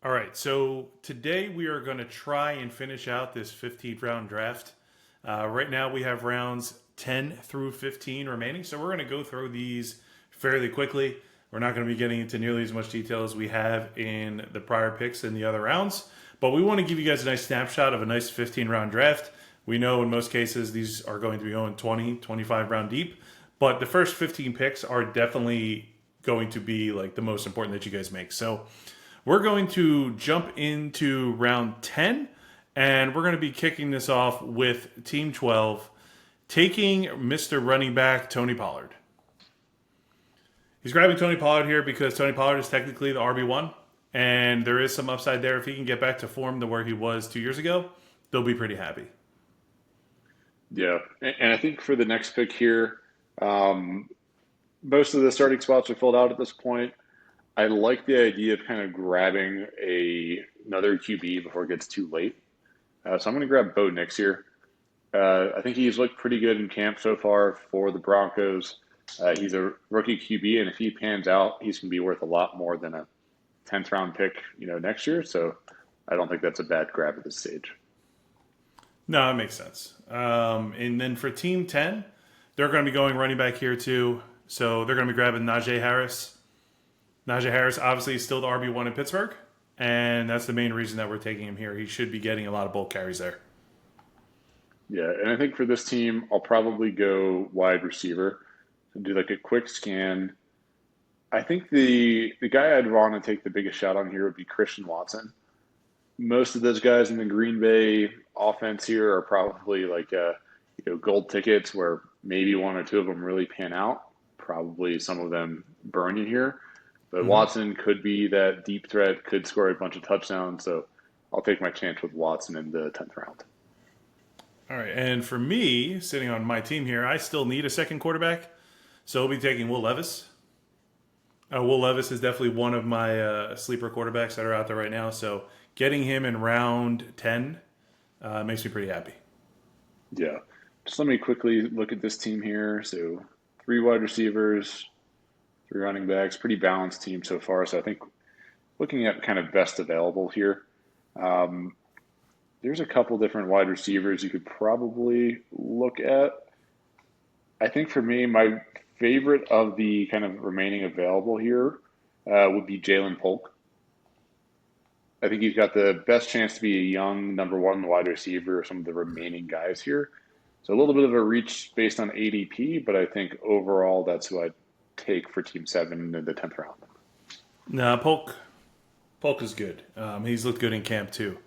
All right, so today we are going to try and finish out this 15th round draft. Right now we have rounds 10 through 15 remaining, so we're going to go through these fairly quickly. We're not going to be getting into nearly as much detail as we have in the prior picks in the other rounds, but we want to give you guys a nice snapshot of a nice 15 round draft. We know in most cases these are going to be going 20, 25 round deep, but the first 15 picks are definitely going to be like the most important that you guys make. So we're going to jump into round 10, and we're going to be kicking this off with Team 12, taking Mr. Running Back Tony Pollard. He's grabbing Tony Pollard here because Tony Pollard is technically the RB1, and there is some upside there. If he can get back to form to where he was 2 years ago, they'll be pretty happy. Yeah, and I think for the next pick here, um, most of the starting spots are filled out at this point. I like the idea of kind of grabbing another QB before it gets too late. So I'm going to grab Bo Nix here. I think he's looked pretty good in camp so far for the Broncos. He's a rookie QB, and if he pans out, he's going to be worth a lot more than a 10th round pick, next year. So I don't think that's a bad grab at this stage. No, that makes sense. And then for Team 10, they're going to be going running back here too. So they're going to be grabbing Najee Harris. Najee Harris obviously is still the RB1 in Pittsburgh, and that's the main reason that we're taking him here. He should be getting a lot of bulk carries there. Yeah, and I think for this team, I'll probably go wide receiver and do like a quick scan. I think the guy I'd want to take the biggest shot on here would be Christian Watson. Most of those guys in the Green Bay offense here are probably like gold tickets where maybe one or two of them really pan out. Probably some of them burn you here. But Mm-hmm. Watson could be that deep threat, could score a bunch of touchdowns. So I'll take my chance with Watson in the 10th round. All right, and for me, sitting on my team here, I still need a second quarterback, so I'll be taking Will Levis. Will Levis is definitely one of my sleeper quarterbacks that are out there right now, so getting him in round 10 makes me pretty happy. Yeah. Just let me quickly look at this team here. So three wide receivers, three running backs, pretty balanced team so far. So I think looking at kind of best available here, um, there's a couple different wide receivers you could probably look at. I think for me, my favorite of the kind of remaining available here would be Jalen Polk. I think he's got the best chance to be a young number one wide receiver of some of the remaining guys here. So a little bit of a reach based on ADP, but I think overall that's who I'd take for Team 7 in the 10th round. Nah, Polk is good. He's looked good in camp too.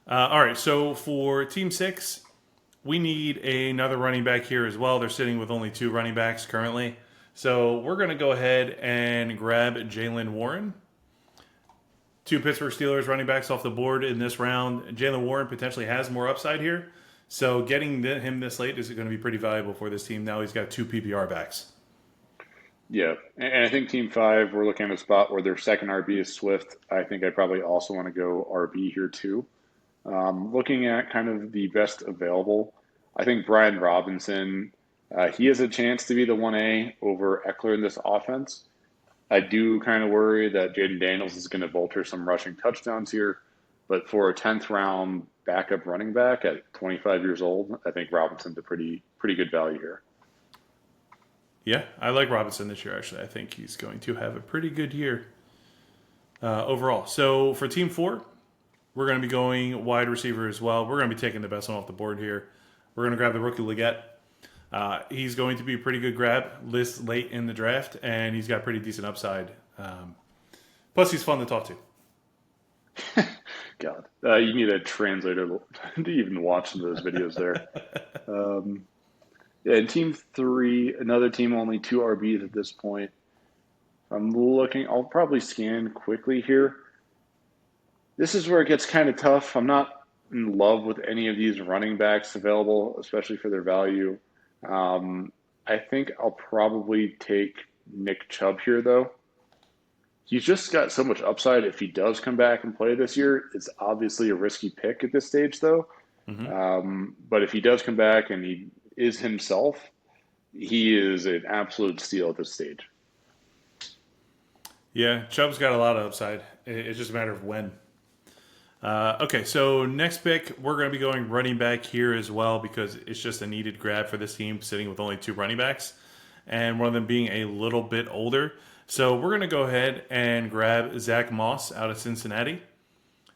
All right, so for Team 6, we need another running back here as well. They're sitting with only two running backs currently. So we're going to go ahead and grab Jalen Warren. Two Pittsburgh Steelers running backs off the board in this round. Jalen Warren potentially has more upside here. So getting him this late is going to be pretty valuable for this team. Now he's got two PPR backs. Yeah, and I think Team 5, we're looking at a spot where their second RB is Swift. I think I probably also want to go RB here too. Looking at kind of the best available, I think Brian Robinson, he has a chance to be the 1A over Eckler in this offense. I do kind of worry that Jaden Daniels is going to vulture some rushing touchdowns here, but for a 10th round backup running back at 25 years old, I think Robinson's a pretty good value here. Yeah, I like Robinson this year, actually. I think he's going to have a pretty good year overall. So for Team 4, we're going to be going wide receiver as well. We're going to be taking the best one off the board here. We're going to grab the rookie Leggett. He's going to be a pretty good grab this late in the draft, and he's got pretty decent upside. Plus, he's fun to talk to. God, you need a translator to even watch some of those videos there. Um, yeah, and Team 3, another team only two RBs at this point. I'm looking, I'll probably scan quickly here. This is where it gets kind of tough. I'm not in love with any of these running backs available, especially for their value. Um, I think I'll probably take Nick Chubb here, though. He's just got so much upside if he does come back and play this year. It's obviously a risky pick at this stage, though. Hmm. But if he does come back and he is himself, he is an absolute steal at this stage. Yeah, Chubb's got a lot of upside. It's just a matter of when. Okay, so next pick, we're going to be going running back here as well because it's just a needed grab for this team, sitting with only two running backs, and one of them being a little bit older. So we're going to go ahead and grab Zach Moss out of Cincinnati.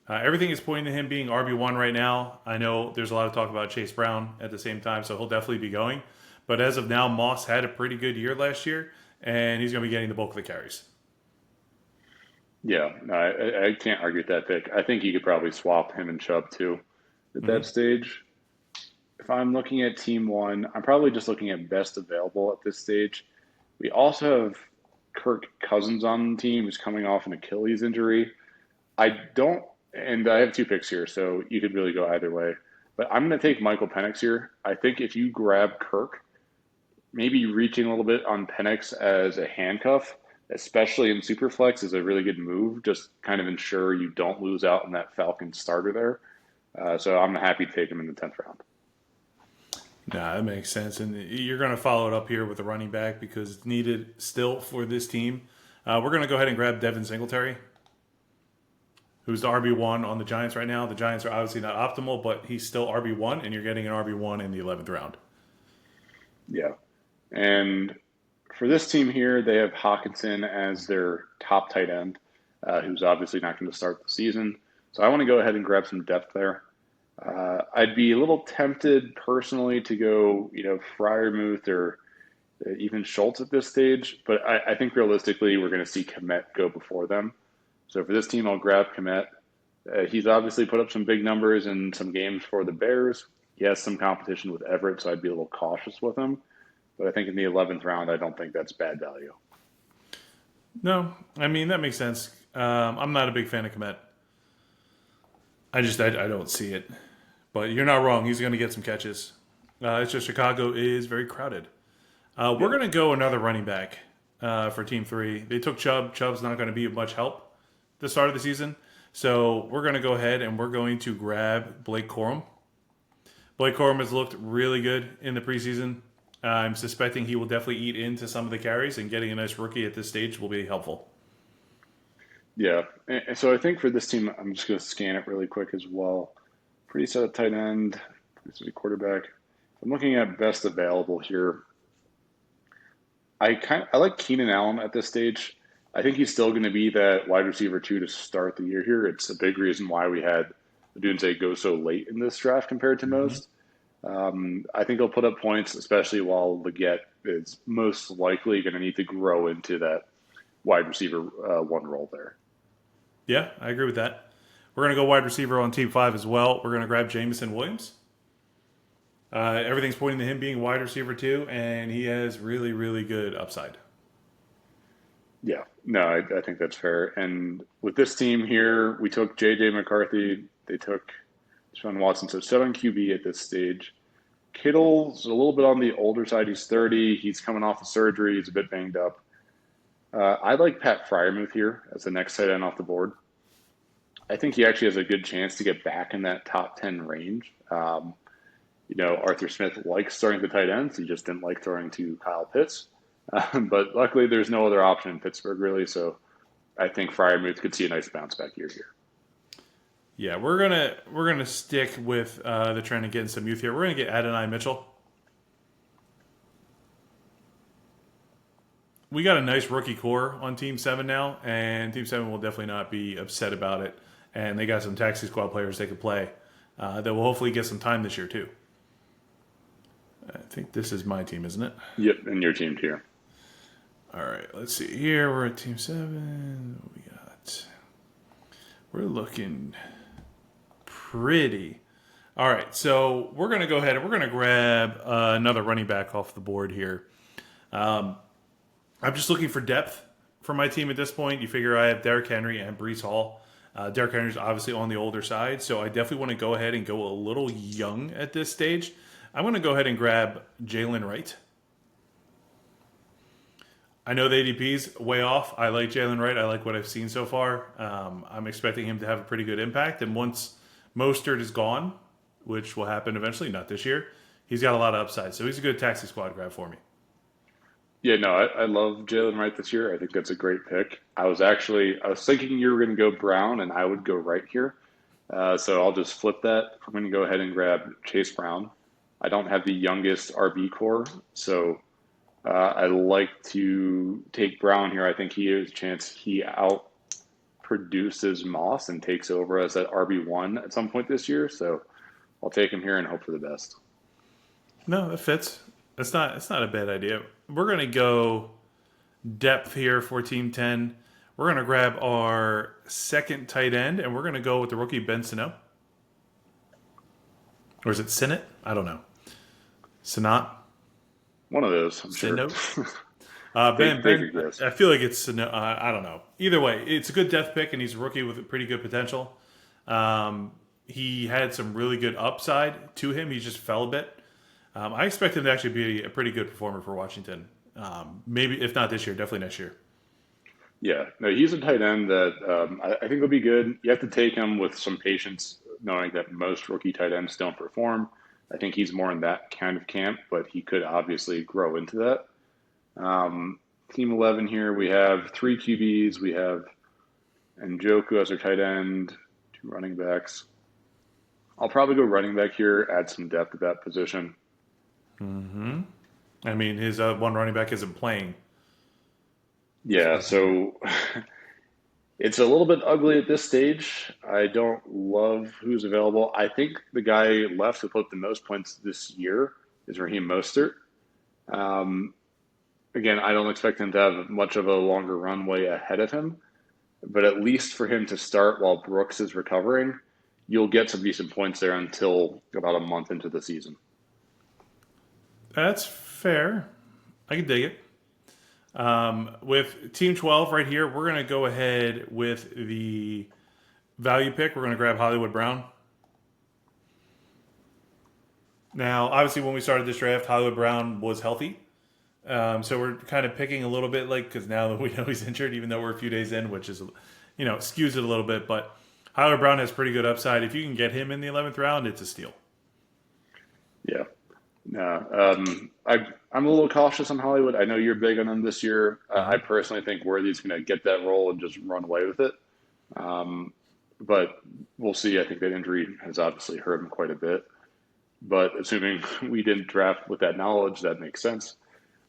Everything is pointing to him being RB1 right now. I know there's a lot of talk about Chase Brown at the same time, so he'll definitely be going. But as of now, Moss had a pretty good year last year, and he's going to be getting the bulk of the carries. Yeah, no, I can't argue with that pick. I think you could probably swap him and Chubb too at that Hmm. stage. If I'm looking at team one, I'm probably just looking at best available at this stage. We also have Kirk Cousins on the team who's coming off an Achilles injury. I don't, and I have two picks here, so you could really go either way. But I'm going to take Michael Penix here. I think if you grab Kirk, maybe reaching a little bit on Penix as a handcuff, especially in Superflex, is a really good move. Just kind of ensure you don't lose out on that Falcon starter there. So I'm happy to take him in the 10th round. Nah, that makes sense. And you're going to follow it up here with a running back because it's needed still for this team. We're going to go ahead and grab Devin Singletary, who's the RB1 on the Giants right now. The Giants are obviously not optimal, but he's still RB1, and you're getting an RB1 in the 11th round. Yeah. And for this team here, they have Hawkinson as their top tight end, who's obviously not going to start the season. So I want to go ahead and grab some depth there. I'd be a little tempted personally to go, Fryermuth or even Schultz at this stage, but I think realistically we're going to see Komet go before them. So for this team, I'll grab Komet. He's obviously put up some big numbers in some games for the Bears. He has some competition with Everett, so I'd be a little cautious with him. But I think in the 11th round, I don't think that's bad value. No, I mean, that makes sense. I'm not a big fan of Komet. I don't see it. But you're not wrong. He's going to get some catches. It's just Chicago is very crowded. We're Yeah. going to go another running back for Team 3. They took Chubb. Chubb's not going to be of much help the start of the season. So we're going to go ahead and we're going to grab Blake Corum. Blake Corum has looked really good in the preseason. I'm suspecting he will definitely eat into some of the carries, and getting a nice rookie at this stage will be helpful. Yeah. And so I think for this team, I'm just going to scan it really quick as well. Pretty set at tight end. This is a quarterback. I'm looking at best available here. I like Keenan Allen at this stage. I think he's still going to be that wide receiver two to start the year here. It's a big reason why we had Odunze go so late in this draft compared to Hmm. most. I think he'll put up points, especially while Leggett is most likely going to need to grow into that wide receiver one role there. Yeah, I agree with that. We're going to go wide receiver on Team 5 as well. We're going to grab Jamison Williams. Everything's pointing to him being wide receiver too, and he has really, really good upside. Yeah, no, I think that's fair. And with this team here, we took J.J. McCarthy. They took Deshaun Watson. So 7 QB at this stage. Kittle's a little bit on the older side. He's 30. He's coming off the surgery. He's a bit banged up. I like Pat Fryermuth here as the next tight end off the board. I think he actually has a good chance to get back in that top 10 range. Arthur Smith likes throwing the tight ends. He just didn't like throwing to Kyle Pitts. But luckily, there's no other option in Pittsburgh, really. So I think Fryermuth could see a nice bounce back year here. Yeah, we're gonna stick with the trend of getting some youth here. We're gonna get Adonai Mitchell. We got a nice rookie core on Team 7 now, and Team 7 will definitely not be upset about it. And they got some taxi squad players they could play that will hopefully get some time this year too. I think this is my team, isn't it? Yep, and your team here. All right, let's see here. We're at Team 7. What we got? We're looking pretty. All right, so we're going to go ahead and we're going to grab another running back off the board here. I'm just looking for depth for my team at this point. You figure I have Derrick Henry and Brees Hall. Derrick Henry's obviously on the older side, so I definitely want to go ahead and go a little young at this stage. I'm going to go ahead and grab Jalen Wright. I know the ADP's way off. I like Jalen Wright. I like what I've seen so far. I'm expecting him to have a pretty good impact. And once Mostert is gone, which will happen eventually, not this year, he's got a lot of upside. So he's a good taxi squad grab for me. Yeah, no, I love Jalen Wright this year. I think that's a great pick. I was thinking you were going to go Brown, and I would go right here. So I'll just flip that. I'm going to go ahead and grab Chase Brown. I don't have the youngest RB core, so I like to take Brown here. I think he has a chance he out produces Moss and takes over as that RB1 at some point this year. So I'll take him here and hope for the best. No, that fits. It's not a bad idea. We're gonna go depth here for Team 10. We're gonna grab our second tight end, and we're gonna go with the rookie Ben Sino. Or is it Sinnott? I don't know. Sinot? One of those, I'm sure. Sino? Take a guess. I feel like it's I don't know. Either way, it's a good depth pick, and he's a rookie with a pretty good potential. He had some really good upside to him. He just fell a bit. I expect him to actually be a pretty good performer for Washington. Maybe if not this year, definitely next year. Yeah, no, he's a tight end that I think will be good. You have to take him with some patience, knowing that most rookie tight ends don't perform. I think he's more in that kind of camp, but he could obviously grow into that. Team 11 here, we have three QBs. We have Njoku as our tight end, two running backs. I'll probably go running back here, add some depth at that position. I mean, his one running back isn't playing. Yeah, so it's a little bit ugly at this stage. I don't love who's available. I think the guy left who put the most points this year is Raheem Mostert. Um, Again, I don't expect him to have much of a longer runway ahead of him, but at least for him to start while Brooks is recovering, you'll get some decent points there until about a month into the season. That's fair. I can dig it. With Team 12 right here, we're going to go ahead with the value pick. We're going to grab Hollywood Brown. Now, obviously, when we started this draft, Hollywood Brown was healthy. So we're kind of picking a little bit like, because now that we know he's injured, even though we're a few days in, which is, skews it a little bit. But Hollywood Brown has pretty good upside. If you can get him in the 11th round, it's a steal. Yeah. I'm a little cautious on Hollywood. I know you're big on him this year. I personally think Worthy's going to get that role and just run away with it. But we'll see. I think that injury has obviously hurt him quite a bit. But assuming we didn't draft with that knowledge, that makes sense.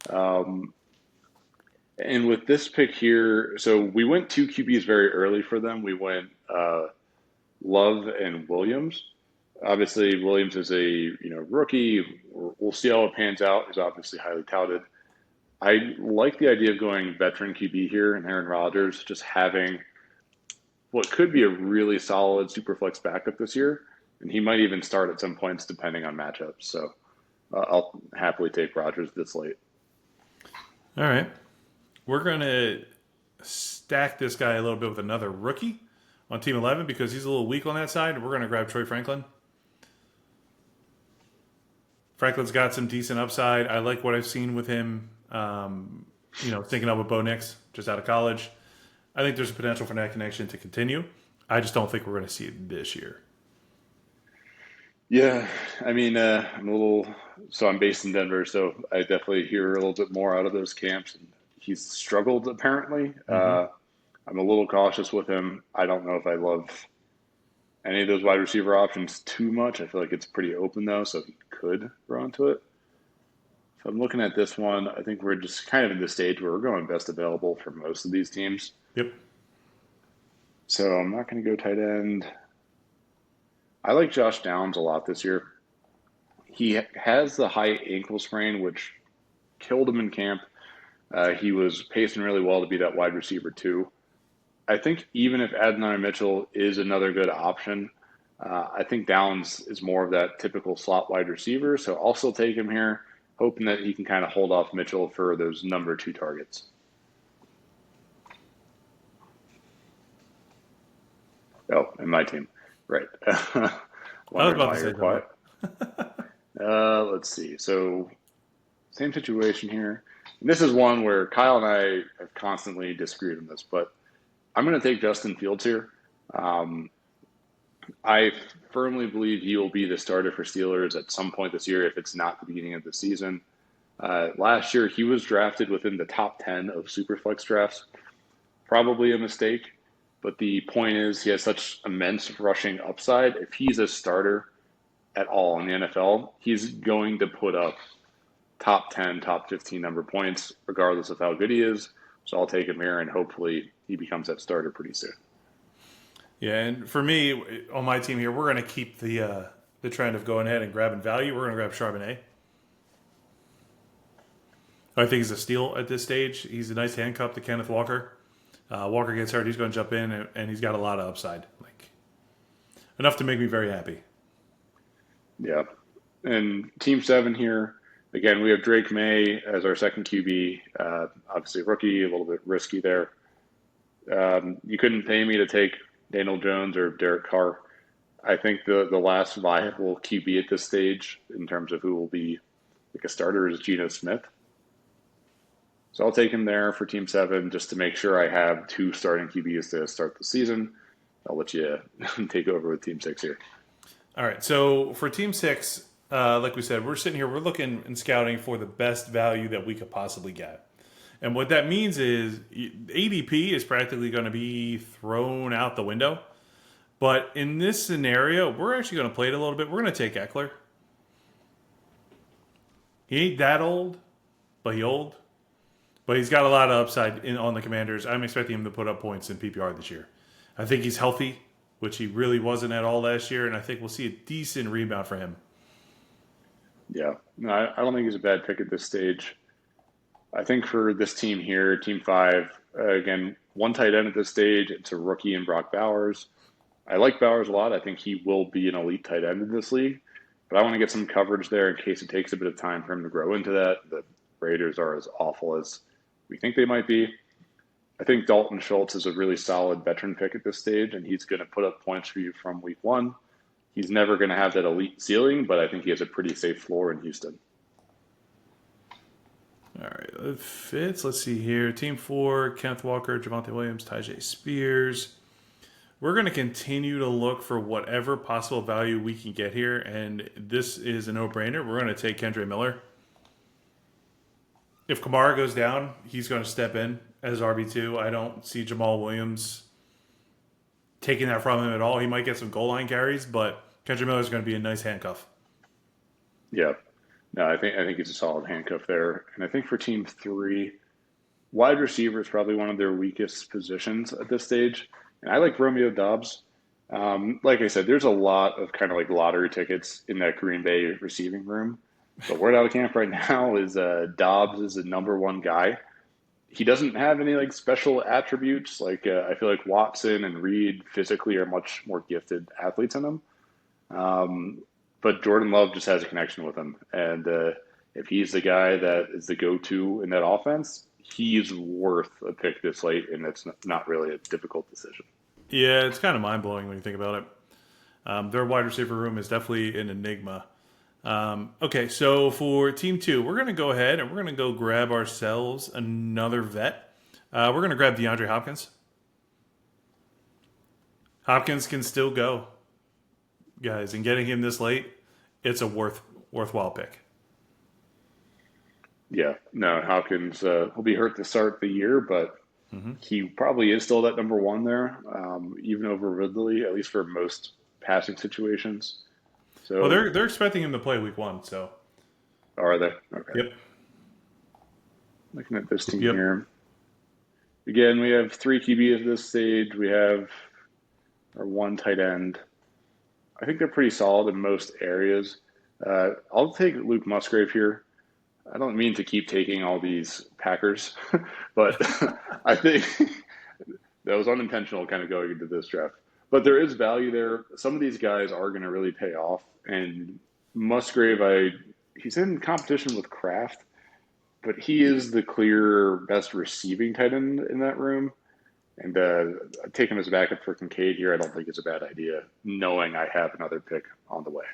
And with this pick here, so we went two QBs very early for them. We went Love and Williams. Obviously, Williams is a rookie. We'll see how it pans out. He's obviously highly touted. I like the idea of going veteran QB here and Aaron Rodgers just having what could be a really solid superflex backup this year, and he might even start at some points depending on matchups. So I'll happily take Rodgers this late. All right. We're going to stack this guy a little bit with another rookie on Team 11 because he's a little weak on that side. We're going to grab Troy Franklin. Franklin's got some decent upside. I like what I've seen with him, thinking up with Bo Nix just out of college. I think there's a potential for that connection to continue. I just don't think we're going to see it this year. Yeah, I mean, I'm based in Denver, so I definitely hear a little bit more out of those camps. And he's struggled, apparently. I'm a little cautious with him. I don't know if I love any of those wide receiver options too much. I feel like it's pretty open, though, so he could grow into it. So I'm looking at this one. I think we're just kind of in the stage where we're going best available for most of these teams. Yep. So I'm not going to go tight end. I like Josh Downs a lot this year. He has the high ankle sprain, which killed him in camp. He was pacing really well to be that wide receiver, too. I think even if Adonai Mitchell is another good option, I think Downs is more of that typical slot wide receiver. So I'll still take him here, hoping that he can kind of hold off Mitchell for those number 2 targets. Oh, and my team. Right. I was about to say quiet. Let's see. So same situation here. And this is one where Kyle and I have constantly disagreed on this, but I'm going to take Justin Fields here. I firmly believe he will be the starter for Steelers at some point this year if it's not the beginning of the season. Last year, he was drafted within the top 10 of Superflex drafts. Probably a mistake. But the point is, he has such immense rushing upside. If he's a starter at all in the NFL, he's going to put up top 10, top 15 number points, regardless of how good he is. So I'll take him here, and hopefully he becomes that starter pretty soon. Yeah, and for me on my team here, we're going to keep the trend of going ahead and grabbing value. We're going to grab Charbonnet. I think he's a steal at this stage. He's a nice handcuff to Kenneth Walker. Walker gets hurt, he's going to jump in, and he's got a lot of upside, like enough to make me very happy. Yeah. And Team 7 here, again, we have Drake May as our second QB. Obviously, rookie, a little bit risky there. You couldn't pay me to take Daniel Jones or Derek Carr. I think the last viable QB at this stage, in terms of who will be like a starter, is Geno Smith. So I'll take him there for Team 7 just to make sure I have two starting QBs to start the season. I'll let you take over with Team 6 here. All right, so for Team 6, like we said, we're sitting here, we're looking and scouting for the best value that we could possibly get. And what that means is ADP is practically going to be thrown out the window. But in this scenario, we're actually going to play it a little bit. We're going to take Eckler. He ain't that old, but he old. But he's got a lot of upside on the Commanders. I'm expecting him to put up points in PPR this year. I think he's healthy, which he really wasn't at all last year, and I think we'll see a decent rebound for him. Yeah, no, I don't think he's a bad pick at this stage. I think for this team here, Team 5, again, one tight end at this stage. It's a rookie in Brock Bowers. I like Bowers a lot. I think he will be an elite tight end in this league. But I want to get some coverage there in case it takes a bit of time for him to grow into that. The Raiders are as awful as we think they might be. I think Dalton Schultz is a really solid veteran pick at this stage, and he's going to put up points for you from week 1. He's never going to have that elite ceiling, but I think he has a pretty safe floor in Houston. All right, it fits. Let's see here. Team 4, Kenneth Walker, Javonte Williams, Tyjae Spears. We're going to continue to look for whatever possible value we can get here, and this is a no-brainer. We're going to take Kendre Miller. If Kamara goes down, he's going to step in as RB2. I don't see Jamal Williams taking that from him at all. He might get some goal line carries, but Kendre Miller is going to be a nice handcuff. Yeah. No, I think he's a solid handcuff there. And I think for Team 3, wide receiver is probably one of their weakest positions at this stage. And I like Romeo Doubs. Like I said, there's a lot of kind of like lottery tickets in that Green Bay receiving room. The word out of camp right now is Dobbs is the number one guy. He doesn't have any like special attributes. Like I feel like Watson and Reed physically are much more gifted athletes than him. But Jordan Love just has a connection with him. And if he's the guy that is the go-to in that offense, he's worth a pick this late, and it's not really a difficult decision. Yeah, it's kind of mind-blowing when you think about it. Their wide receiver room is definitely an enigma. Okay, so for Team 2, we're going to go ahead and we're going to go grab ourselves another vet. We're going to grab DeAndre Hopkins. Hopkins can still go, guys, and getting him this late, it's a worthwhile pick. Yeah, no, Hopkins will be hurt to start the year, but he probably is still that number one there, even over Ridley, at least for most passing situations. So, Well, they're expecting him to play week 1, so. are they? Okay. Yep. Looking at this team Yep. here. Again, we have 3 QBs at this stage. We have our 1 tight end. I think they're pretty solid in most areas. I'll take Luke Musgrave here. I don't mean to keep taking all these Packers, but I think that was unintentional kind of going into this draft. But there is value there. Some of these guys are going to really pay off. And Musgrave, he's in competition with Kraft, but he is the clear best receiving tight end in that room. And taking him as a backup for Kincaid here, I don't think it's a bad idea, knowing I have another pick on the way.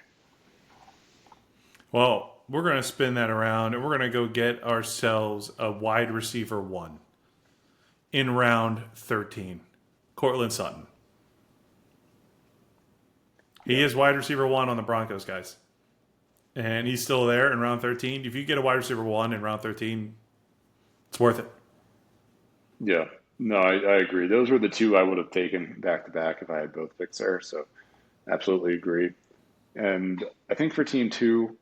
Well, we're going to spin that around, and we're going to go get ourselves a wide receiver 1 in round 13, Cortland Sutton. He is wide receiver 1 on the Broncos, guys. And he's still there in round 13. If you get a wide receiver 1 in round 13, it's worth it. Yeah. No, I agree. Those were the two I would have taken back to back if I had both picks there. So absolutely agree. And I think for team two,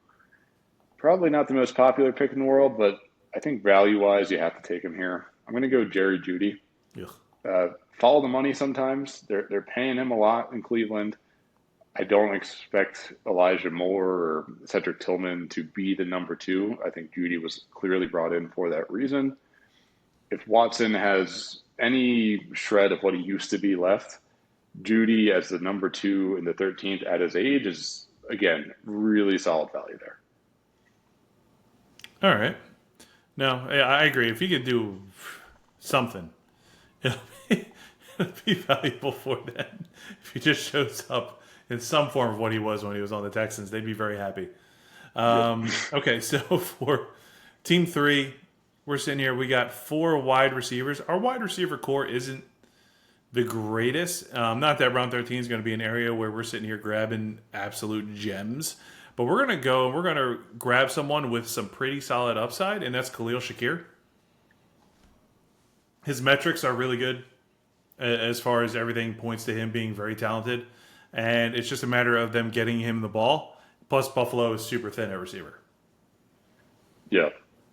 probably not the most popular pick in the world, but I think value wise, you have to take him here. I'm going to go Jerry Judy. Ugh. Follow the money sometimes. They're paying him a lot in Cleveland. I don't expect Elijah Moore or Cedric Tillman to be the number two. I think Judy was clearly brought in for that reason. If Watson has any shred of what he used to be left, Judy as the number two in the 13th at his age is, again, really solid value there. All right. No, I agree. If he could do something, it'll be, it'll be valuable for them. If he just shows up in some form of what he was when he was on the Texans, they'd be very happy. Yep. Okay, so for team three, we're sitting here. We got four wide receivers. Our wide receiver core isn't the greatest. Not that round 13 is going to be an area where we're sitting here grabbing absolute gems. But we're going to go and we're going to grab someone with some pretty solid upside, and that's Khalil Shakir. His metrics are really good as far as everything points to him being very talented. And it's just a matter of them getting him the ball. Plus, Buffalo is super thin at receiver. Yeah.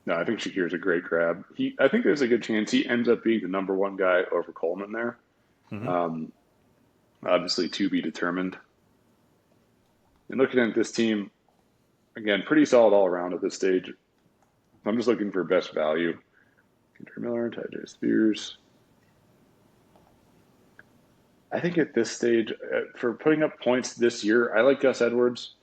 No, I think Shakir's a great grab. I think there's a good chance he ends up being the number one guy over Coleman there. Mm-hmm. Um, Obviously, to be determined. And looking at this team, again, pretty solid all around at this stage. I'm just looking for best value. Kendrick Miller, Tyjae Spears. I think at this stage, for putting up points this year, I like Gus Edwards.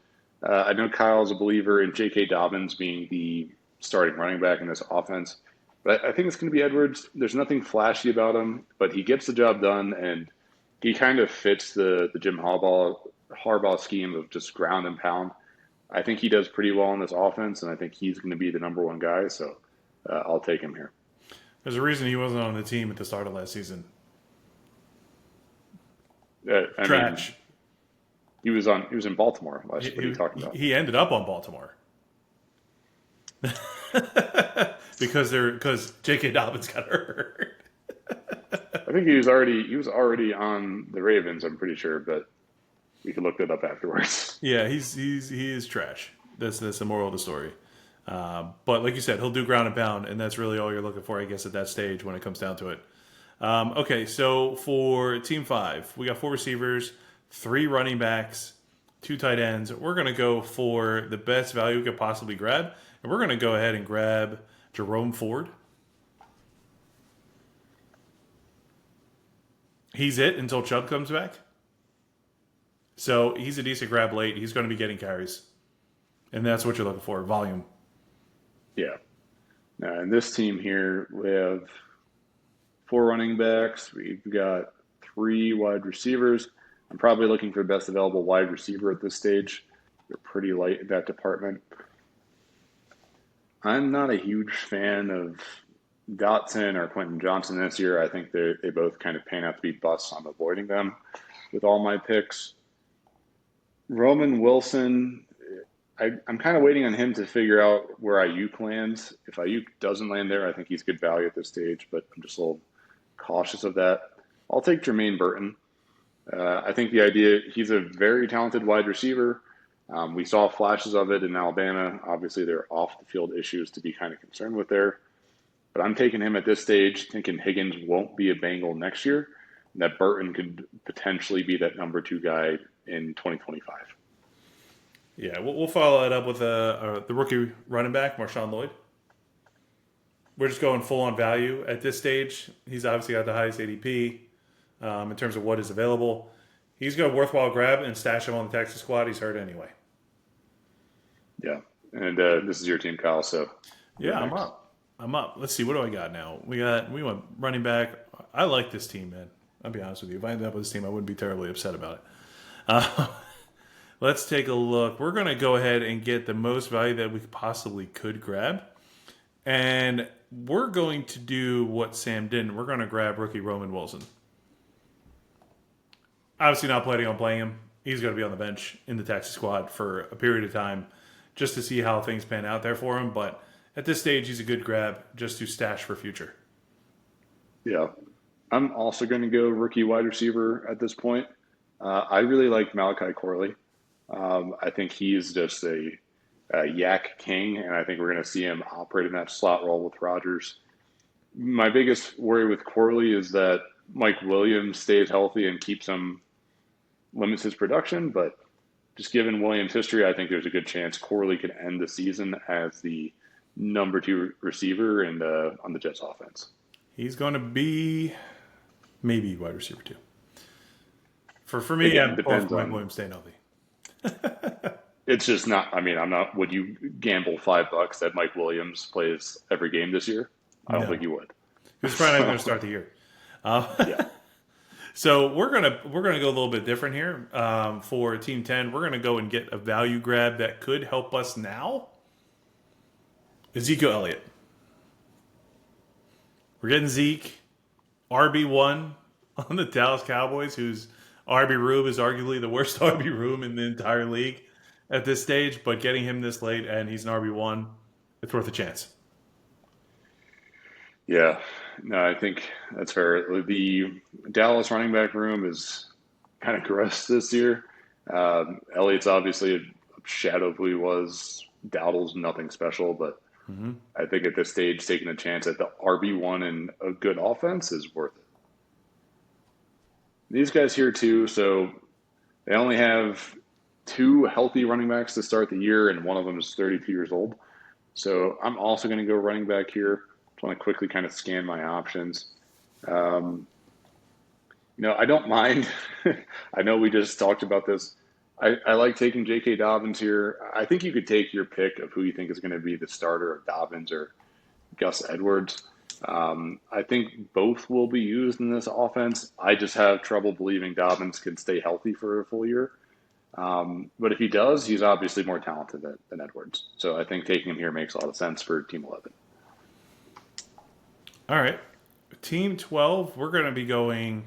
I know Kyle's a believer in J.K. Dobbins being the starting running back in this offense, but I think it's going to be Edwards. There's nothing flashy about him, but he gets the job done, and he kind of fits the Jim Harbaugh scheme of just ground and pound. I think he does pretty well in this offense, and I think he's going to be the number one guy. So I'll take him here. There's a reason he wasn't on the team at the start of last season. I mean, Trash. he was in Baltimore last year. What are you He, talking about? he ended up on Baltimore because J.K. Dobbins got hurt. I think he was already on the Ravens. I'm pretty sure, but we could look that up afterwards. Yeah, he is trash. That's the moral of the story. But like you said, he'll do ground and pound, and that's really all you're looking for, I guess, at that stage when it comes down to it. Okay, so for Team 5, we got 4 receivers, 3 running backs, 2 tight ends. We're going to go for the best value we could possibly grab, and we're going to go ahead and grab Jerome Ford. He's it until Chubb comes back. So he's a decent grab late. He's going to be getting carries. And that's what you're looking for, volume. Yeah. Now, in this team here, we have 4 running backs. We've got 3 wide receivers. I'm probably looking for the best available wide receiver at this stage. They're pretty light in that department. I'm not a huge fan of Dotson or Quentin Johnson this year. I think they both kind of pan out to be busts. I'm avoiding them with all my picks. Roman Wilson, I'm kind of waiting on him to figure out where Ayuk lands. If Ayuk doesn't land there, I think he's good value at this stage, but I'm just a little cautious of that. I'll take Jermaine Burton. I think the idea, he's a very talented wide receiver. We saw flashes of it in Alabama. Obviously, there are off-the-field issues to be kind of concerned with there. But I'm taking him at this stage, thinking Higgins won't be a Bengal next year, and that Burton could potentially be that number 2 guy in 2025. Yeah, we'll follow that up with the rookie running back, Marshawn Lloyd. We're just going full on value at this stage. He's obviously got the highest ADP in terms of what is available. He's got a worthwhile grab and stash him on the Texas squad. He's hurt anyway. Yeah, and this is your team, Kyle, so Yeah, I'm up. Let's see, what do I got now? We went running back. I like this team, man. I'll be honest with you. If I ended up with this team, I wouldn't be terribly upset about it. Let's take a look. We're going to go ahead and get the most value that we possibly could grab. And we're going to do what Sam didn't. We're going to grab rookie Roman Wilson. Obviously not planning on playing him. He's going to be on the bench in the Texas squad for a period of time just to see how things pan out there for him. But at this stage, he's a good grab just to stash for future. yeah. I'm also going to go rookie wide receiver at this point. I really like Malachi Corley. I think he's just a yak king, and I think we're going to see him operate in that slot role with Rodgers. My biggest worry with Corley is that Mike Williams stays healthy and keeps him limits his production, but just given Williams' history, I think there's a good chance Corley could end the season as the number two receiver on the Jets offense. He's going to be maybe wide receiver 2. For me, Again, I'm pulling depends for Mike on. Williams staying healthy. It's just not. I mean, I'm not. Would you gamble $5 that Mike Williams plays every game this year? I don't think No, you would. he's probably not even going to So start the year. Uh, yeah, so we're gonna go a little bit different here. For Team 10, we're gonna go and get a value grab that could help us now. Ezekiel Elliott. We're getting Zeke, RB1 on the Dallas Cowboys, whose RB room is arguably the worst RB room in the entire league at this stage. But getting him this late and he's an RB1, it's worth a chance. yeah. No, I think that's fair. The Dallas running back room is kind of gross this year. Elliott's obviously a shadow of who he was. Dowdle's nothing special, but Mm-hmm. I think at this stage, taking a chance at the RB1 and a good offense is worth it. These guys here too, so they only have two healthy running backs to start the year, and one of them is 32 years old. So I'm also going to go running back here. Just want to quickly kind of scan my options. Um, I don't mind. I know we just talked about this. I like taking J.K. Dobbins here. I think you could take your pick of who you think is going to be the starter of Dobbins or Gus Edwards. I think both will be used in this offense. I just have trouble believing Dobbins can stay healthy for a full year. But if he does, he's obviously more talented than Edwards. So I think taking him here makes a lot of sense for Team 11. All right. Team 12, we're going to be going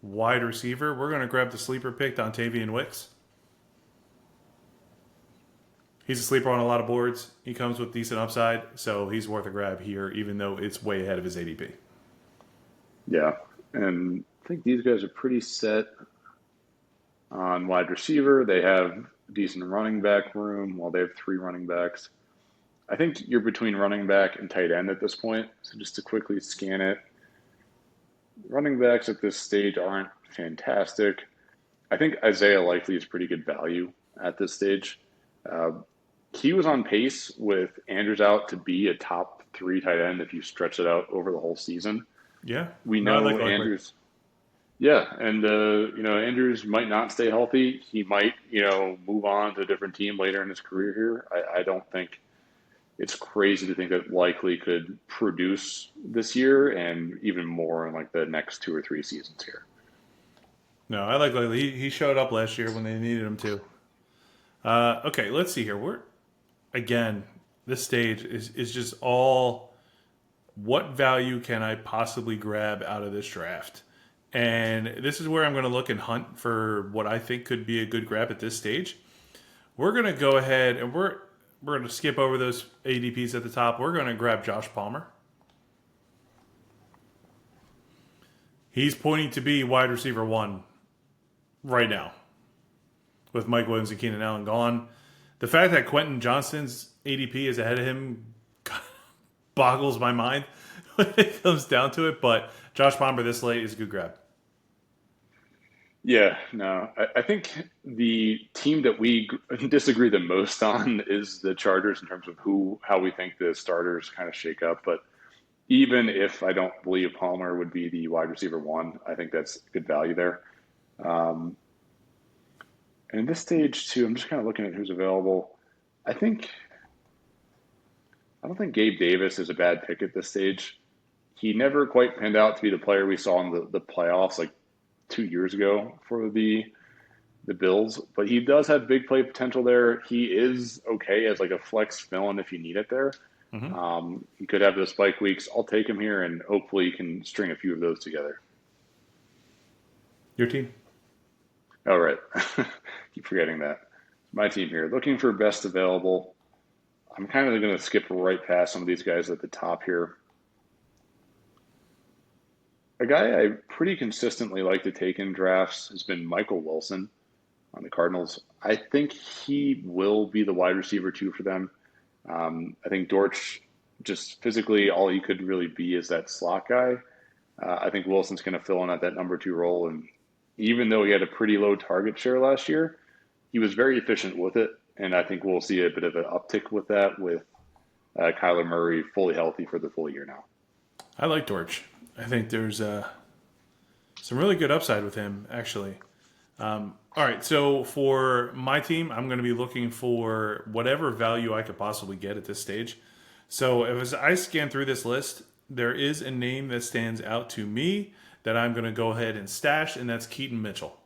wide receiver. We're going to grab the sleeper pick, Dontavian Wicks. He's a sleeper on a lot of boards. He comes with decent upside, so he's worth a grab here, even though it's way ahead of his ADP. Yeah. And I think these guys are pretty set on wide receiver. They have decent running back room while they have three running backs. I think you're between running back and tight end at this point. So just to quickly scan it, running backs at this stage aren't fantastic. I think Isaiah Likely is pretty good value at this stage. Uh, he was on pace with Andrews out to be a top three tight end if you stretch it out over the whole season. Yeah. We No, I like know Likely. Andrews. Yeah, and Andrews might not stay healthy. He might move on to a different team later in his career here. I don't think it's crazy to think that Likely could produce this year and even more in like the next 2 or 3 seasons here. No, I like Likely. He showed up last year when they needed him to. Okay, let's see here. Again, this stage is just all what value can I possibly grab out of this draft? And this is where I'm going to look and hunt for what I think could be a good grab at this stage. We're going to go ahead and we're going to skip over those ADPs at the top. We're going to grab Josh Palmer. He's pointing to be wide receiver 1 right now with Mike Williams and Keenan Allen gone. The fact that Quentin Johnston's ADP is ahead of him boggles my mind when it comes down to it. But Josh Palmer this late is a good grab. Yeah, no, I think the team that we disagree the most on is the Chargers in terms of how we think the starters kind of shake up. But even if I don't believe Palmer would be the wide receiver 1, I think that's good value there. Um, and in this stage too, I'm just kind of looking at who's available. I think I don't think Gabe Davis is a bad pick at this stage. He never quite panned out to be the player we saw in the playoffs like 2 years ago for the Bills, but he does have big play potential there. He is okay as like a flex fill-in if you need it there. Mm-hmm. He could have the spike weeks. I'll take him here, and hopefully he can string a few of those together. Your team. All right. Keep forgetting that. My team here. Looking for best available. I'm kind of going to skip right past some of these guys at the top here. A guy I pretty consistently like to take in drafts has been Michael Wilson on the Cardinals. I think he will be the wide receiver two for them. I think Dortch, just physically, all he could really be is that slot guy. I think Wilson's going to fill in at that number two role. And even though he had a pretty low target share last year, he was very efficient with it. And I think we'll see a bit of an uptick with that with Kyler Murray fully healthy for the full year now. I like Dortch. I think there's some really good upside with him, actually. All right, so for my team, I'm going to be looking for whatever value I could possibly get at this stage. So as I scan through this list, there is a name that stands out to me that I'm going to go ahead and stash, and that's Keaton Mitchell.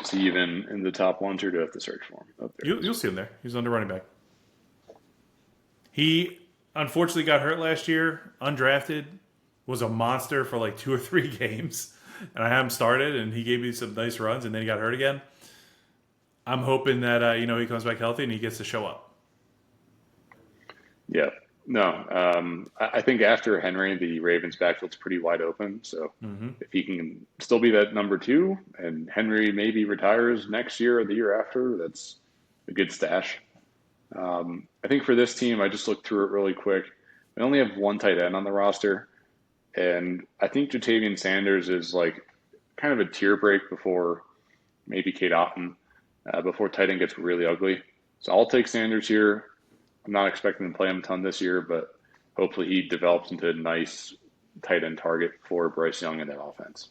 Is he even in the top ones, or do I have to search for him? Oh, there he You'll is. see him there. He's under running back. He unfortunately got hurt last year, undrafted, was a monster for like 2 or 3 games. And I had him started, and he gave me some nice runs, and then he got hurt again. I'm hoping that he comes back healthy and he gets to show up. Yeah. No, I think after Henry, the Ravens backfield's pretty wide open. So if he can still be that number two, and Henry maybe retires next year or the year after, that's a good stash. I think for this team, I just looked through it really quick. We only have one tight end on the roster, and I think Jatavian Sanders is like kind of a tier break before maybe Kate Otten, before tight end gets really ugly. So I'll take Sanders here. I'm not expecting to play him a ton this year, but hopefully he develops into a nice tight end target for Bryce Young in that offense.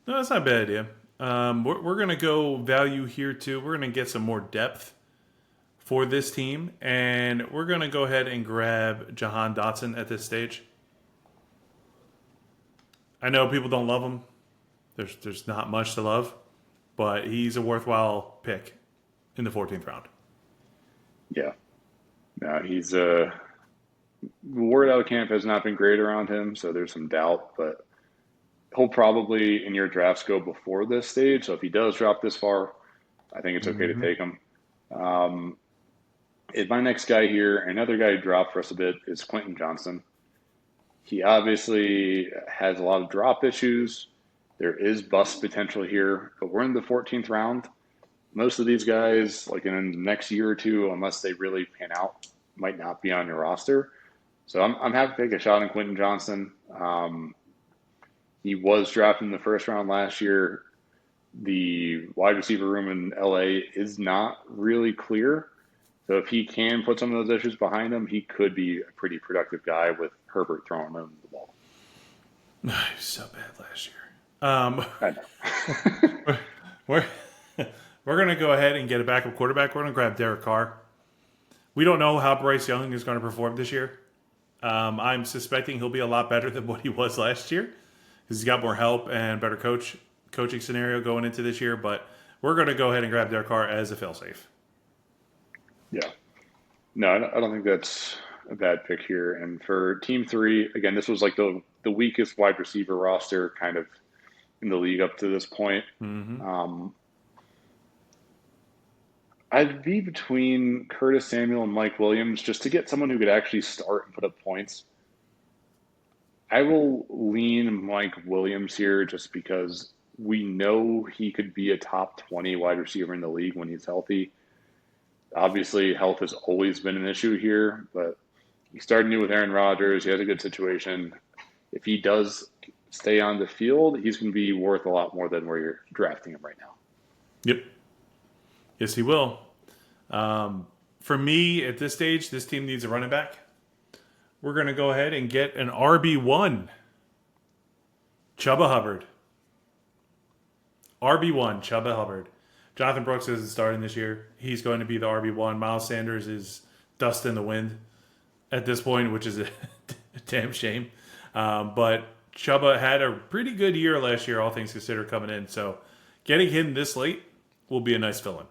No, that's not a bad idea. We're going to go value here too. We're going to get some more depth for this team, and we're going to go ahead and grab Jahan Dotson at this stage. I know people don't love him. There's not much to love, but he's a worthwhile pick in the 14th round. Yeah. Now he's word out of camp has not been great around him, so there's some doubt, but he'll probably in your drafts go before this stage. So if he does drop this far, I think it's okay to take him. My next guy here, another guy who dropped for us a bit, is Quentin Johnston. He obviously has a lot of drop issues. There is bust potential here, but we're in the 14th round. Most of these guys, like in the next year or two, unless they really pan out, might not be on your roster. So I'm happy to take a shot on Quentin Johnston. He was drafted in the first round last year. The wide receiver room in LA is not really clear. So if he can put some of those issues behind him, he could be a pretty productive guy with Herbert throwing him the ball. He was so bad last year. I know. We're going to go ahead and get a backup quarterback. We're going to grab Derek Carr. We don't know how Bryce Young is going to perform this year. I'm suspecting he'll be a lot better than what he was last year because he's got more help and better coaching scenario going into this year. But we're going to go ahead and grab Derek Carr as a failsafe. Yeah. No, I don't think that's a bad pick here. And for team three, again, this was like the weakest wide receiver roster kind of in the league up to this point. I'd be between Curtis Samuel and Mike Williams just to get someone who could actually start and put up points. I will lean Mike Williams here just because we know he could be a top 20 wide receiver in the league when he's healthy. Obviously, health has always been an issue here, but he started new with Aaron Rodgers. He has a good situation. If he does stay on the field, he's going to be worth a lot more than where you're drafting him right now. Yep. Yes, he will. For me, at this stage, this team needs a running back. We're going to go ahead and get an RB1. Chuba Hubbard. RB1, Chuba Hubbard. Jonathan Brooks isn't starting this year. He's going to be the RB1. Miles Sanders is dust in the wind at this point, which is a damn shame. But Chuba had a pretty good year last year, all things considered, coming in. So getting him this late will be a nice fill-in.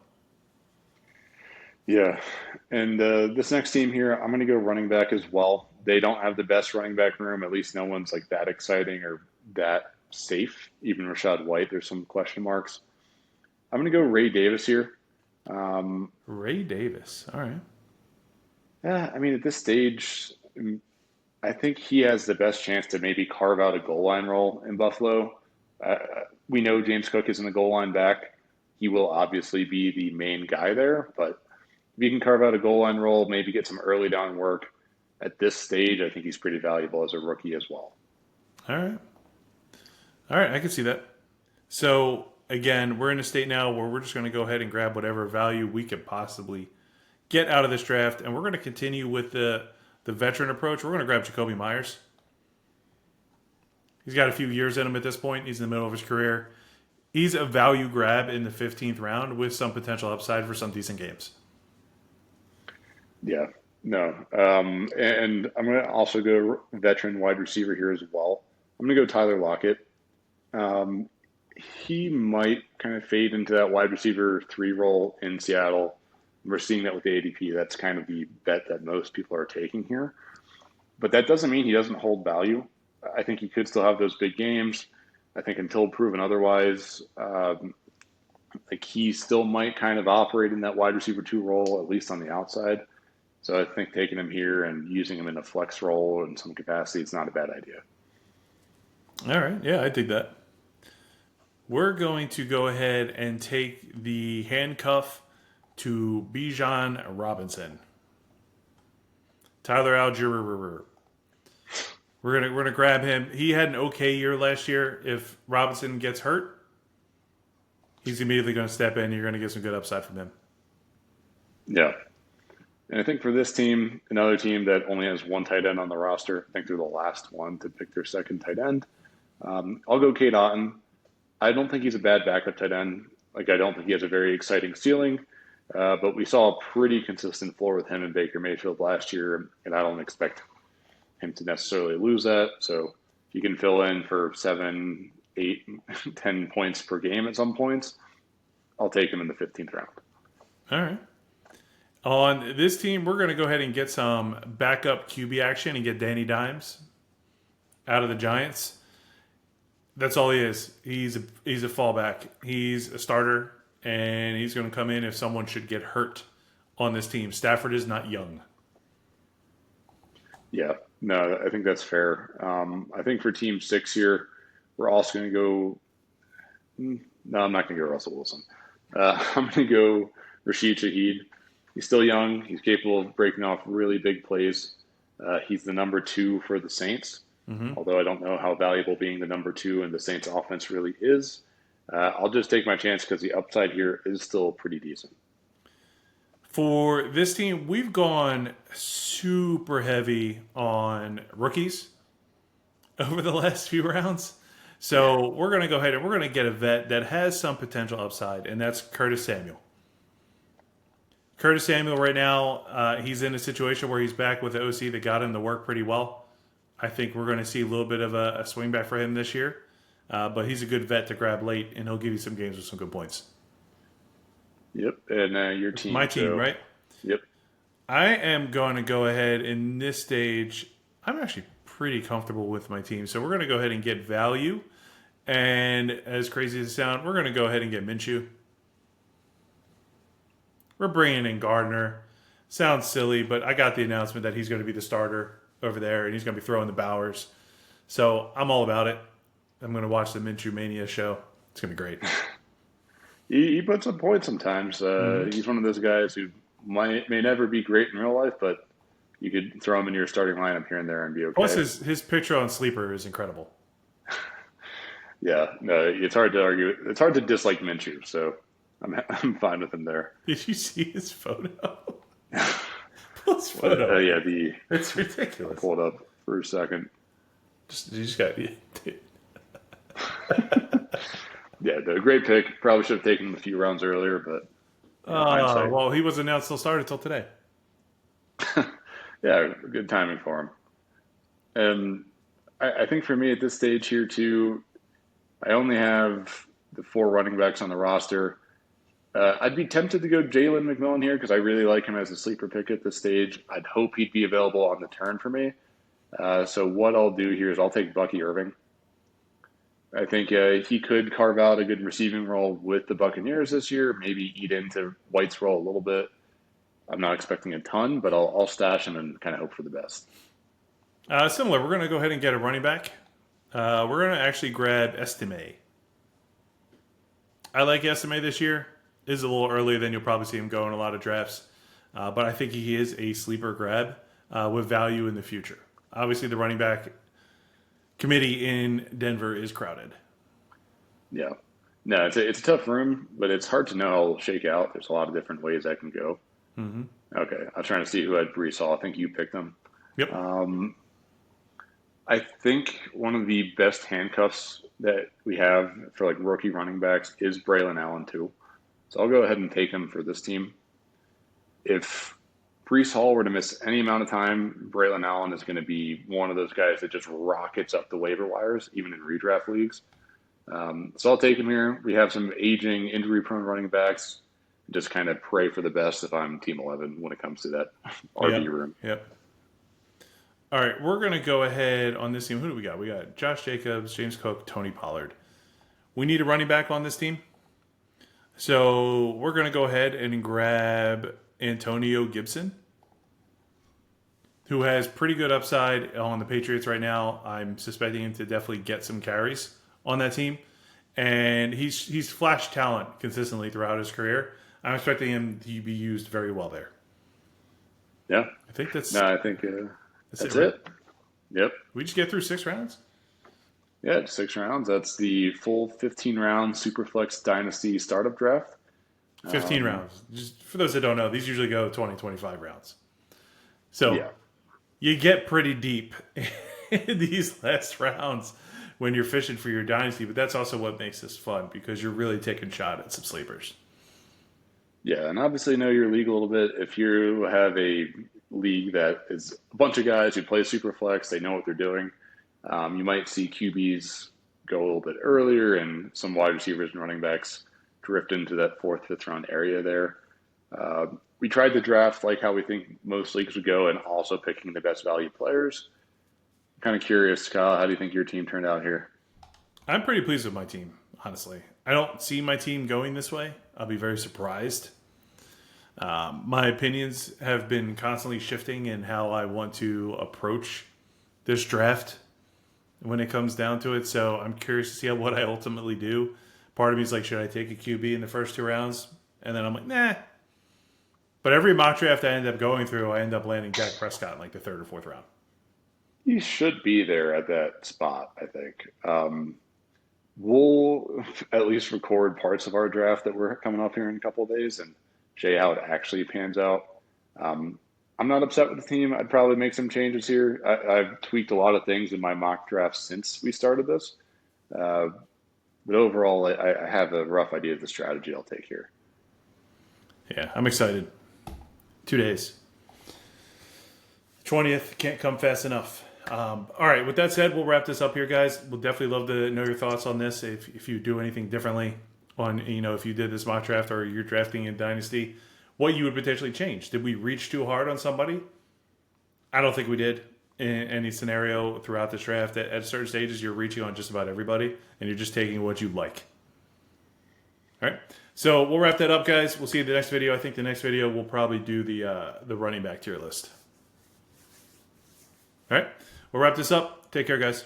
Yeah, and this next team here, I'm going to go running back as well. They don't have the best running back room. At least no one's like that exciting or that safe. Even Rashad White, there's some question marks. I'm going to go Ray Davis here. Ray Davis. All right. Yeah, I mean, at this stage, I think he has the best chance to maybe carve out a goal line role in Buffalo. Uh, we know James Cook isn't the goal line back. He will obviously be the main guy there, but if you can carve out a goal line role, maybe get some early down work at this stage, I think he's pretty valuable as a rookie as well. All right. All right. I can see that. So, again, we're in a state now where we're just going to go ahead and grab whatever value we could possibly get out of this draft. And we're going to continue with the veteran approach. We're going to grab Jacoby Myers. He's got a few years in him at this point. He's in the middle of his career. He's a value grab in the 15th round with some potential upside for some decent games. Yeah, no. And I'm going to also go veteran wide receiver here as well. I'm going to go Tyler Lockett. Um, he might kind of fade into that wide receiver three role in Seattle. We're seeing that with the ADP. That's kind of the bet that most people are taking here. But that doesn't mean he doesn't hold value. I think he could still have those big games. I think until proven otherwise, like he still might kind of operate in that wide receiver two role, at least on the outside. So I think taking him here and using him in a flex role in some capacity is not a bad idea. All right. Yeah, I dig that. We're going to go ahead and take the handcuff to Bijan Robinson. Tyler Algier. We're gonna grab him. He had an okay year last year. If Robinson gets hurt, he's immediately going to step in. You're going to get some good upside from him. Yeah. And I think for this team, another team that only has one tight end on the roster, I think they're the last one to pick their second tight end. I'll go Kate Otten. I don't think he's a bad backup tight end. Like, I don't think he has a very exciting ceiling, but we saw a pretty consistent floor with him and Baker Mayfield last year, and I don't expect him to necessarily lose that. So if you can fill in for 7, 8, 10 points per game at some points, I'll take him in the 15th round. All right. On this team, we're going to go ahead and get some backup QB action and get Danny Dimes out of the Giants. That's all he is. He's a fallback. He's a starter, and he's going to come in if someone should get hurt on this team. Stafford is not young. Yeah, no, I think that's fair. I think for Team 6 here, we're also going to go. No, I'm not going to go Russell Wilson. I'm going to go Rashid Shaheed. He's still young. He's capable of breaking off really big plays. He's the number 2 for the Saints, although I don't know how valuable being the number 2 in the Saints offense really is. I'll just take my chance because the upside here is still pretty decent. For this team, we've gone super heavy on rookies over the last few rounds. So we're going to go ahead and we're going to get a vet that has some potential upside, and that's Curtis Samuel. Curtis Samuel right now, he's in a situation where he's back with the OC that got him to work pretty well. I think we're going to see a little bit of a swing back for him this year. But he's a good vet to grab late, and he'll give you some games with some good points. Yep, and your team. My team, so, right? Yep. I am going to go ahead in this stage. I'm actually pretty comfortable with my team. So we're going to go ahead and get value. And as crazy as it sounds, we're going to go ahead and get Minshew. We're bringing in Gardner. Sounds silly, but I got the announcement that he's going to be the starter over there, and he's going to be throwing the Bowers. So I'm all about it. I'm going to watch the Minshew Mania show. It's going to be great. He puts up points sometimes. He's one of those guys who may never be great in real life, but you could throw him in your starting lineup here and there and be okay. Plus, his picture on Sleeper is incredible. Yeah, no, it's hard to argue. It's hard to dislike Minshew, so I'm fine with him there. Did you see his photo? Pull his photo. Yeah, It's ridiculous. I'll pull it up for a second. You just got. Yeah, no, great pick. Probably should have taken him a few rounds earlier, but well, he was announced he'll start until today. Yeah, good timing for him. And I think for me at this stage here too, I only have the 4 running backs on the roster. I'd be tempted to go Jalen McMillan here because I really like him as a sleeper pick at this stage. I'd hope he'd be available on the turn for me. So what I'll do here is I'll take Bucky Irving. I think he could carve out a good receiving role with the Buccaneers this year, maybe eat into White's role a little bit. I'm not expecting a ton, but I'll stash him and kind of hope for the best. Similar. We're going to go ahead and get a running back. We're going to actually grab Estime. I like Estime this year. Is a little earlier than you'll probably see him go in a lot of drafts. But I think he is a sleeper grab with value in the future. Obviously, the running back committee in Denver is crowded. Yeah. No, it's a tough room, but it's hard to know how it'll shake out. There's a lot of different ways that can go. Mm-hmm. Okay, I'm trying to see who had Brees Hall. I think you picked them. Yep. I think one of the best handcuffs that we have for like rookie running backs is Braylon Allen too. So I'll go ahead and take him for this team. If Brees Hall were to miss any amount of time, Braylon Allen is going to be one of those guys that just rockets up the waiver wires, even in redraft leagues. So I'll take him here. We have some aging, injury-prone running backs. Just kind of pray for the best if I'm Team 11 when it comes to that RB Yep. room. Yep. All right, we're going to go ahead on this team. Who do we got? We got Josh Jacobs, James Cook, Tony Pollard. We need a running back on this team. So we're going to go ahead and grab Antonio Gibson, who has pretty good upside on the Patriots right now. I'm suspecting him to definitely get some carries on that team. And he's flashed talent consistently throughout his career. I'm expecting him to be used very well there. Yeah. I think that's No, I think that's right? it. Yep. We just get through 6 rounds? Yeah, it's 6 rounds. That's the full 15-round Superflex Dynasty startup draft. 15 rounds. Just for those that don't know, these usually go 20, 25 rounds. So Yeah. you get pretty deep in these last rounds when you're fishing for your dynasty, but that's also what makes this fun because you're really taking a shot at some sleepers. Yeah, and obviously know your league a little bit. If you have a league that is a bunch of guys who play Superflex, they know what they're doing. You might see QBs go a little bit earlier and some wide receivers and running backs drift into that fourth, fifth round area there. We tried to draft like how we think most leagues would go and also picking the best value players. Kind of curious, Kyle, how do you think your team turned out here? I'm pretty pleased with my team, honestly. I don't see my team going this way. I'll be very surprised. My opinions have been constantly shifting in how I want to approach this draft when it comes down to it. So I'm curious to see what I ultimately do. Part of me is like, should I take a QB in the first 2 rounds? And then I'm like, nah. But every mock draft I end up going through, I end up landing Dak Prescott in like the 3rd or 4th round. You should be there at that spot, I think. We'll at least record parts of our draft that we're coming up here in a couple of days and show you how it actually pans out. I'm not upset with the team. I'd probably make some changes here. I've tweaked a lot of things in my mock draft since we started this. But overall, I have a rough idea of the strategy I'll take here. Yeah, I'm excited. 2 days. 20th can't come fast enough. All right, with that said, we'll wrap this up here, guys. We'll definitely love to know your thoughts on this. If you do anything differently on, if you did this mock draft or you're drafting in Dynasty, what you would potentially change. Did we reach too hard on somebody? I don't think we did in any scenario throughout this draft. At certain stages, you're reaching on just about everybody, and you're just taking what you like. All right, so we'll wrap that up, guys. We'll see you in the next video. I think the next video we'll probably do the running back tier list. All right, we'll wrap this up. Take care, guys.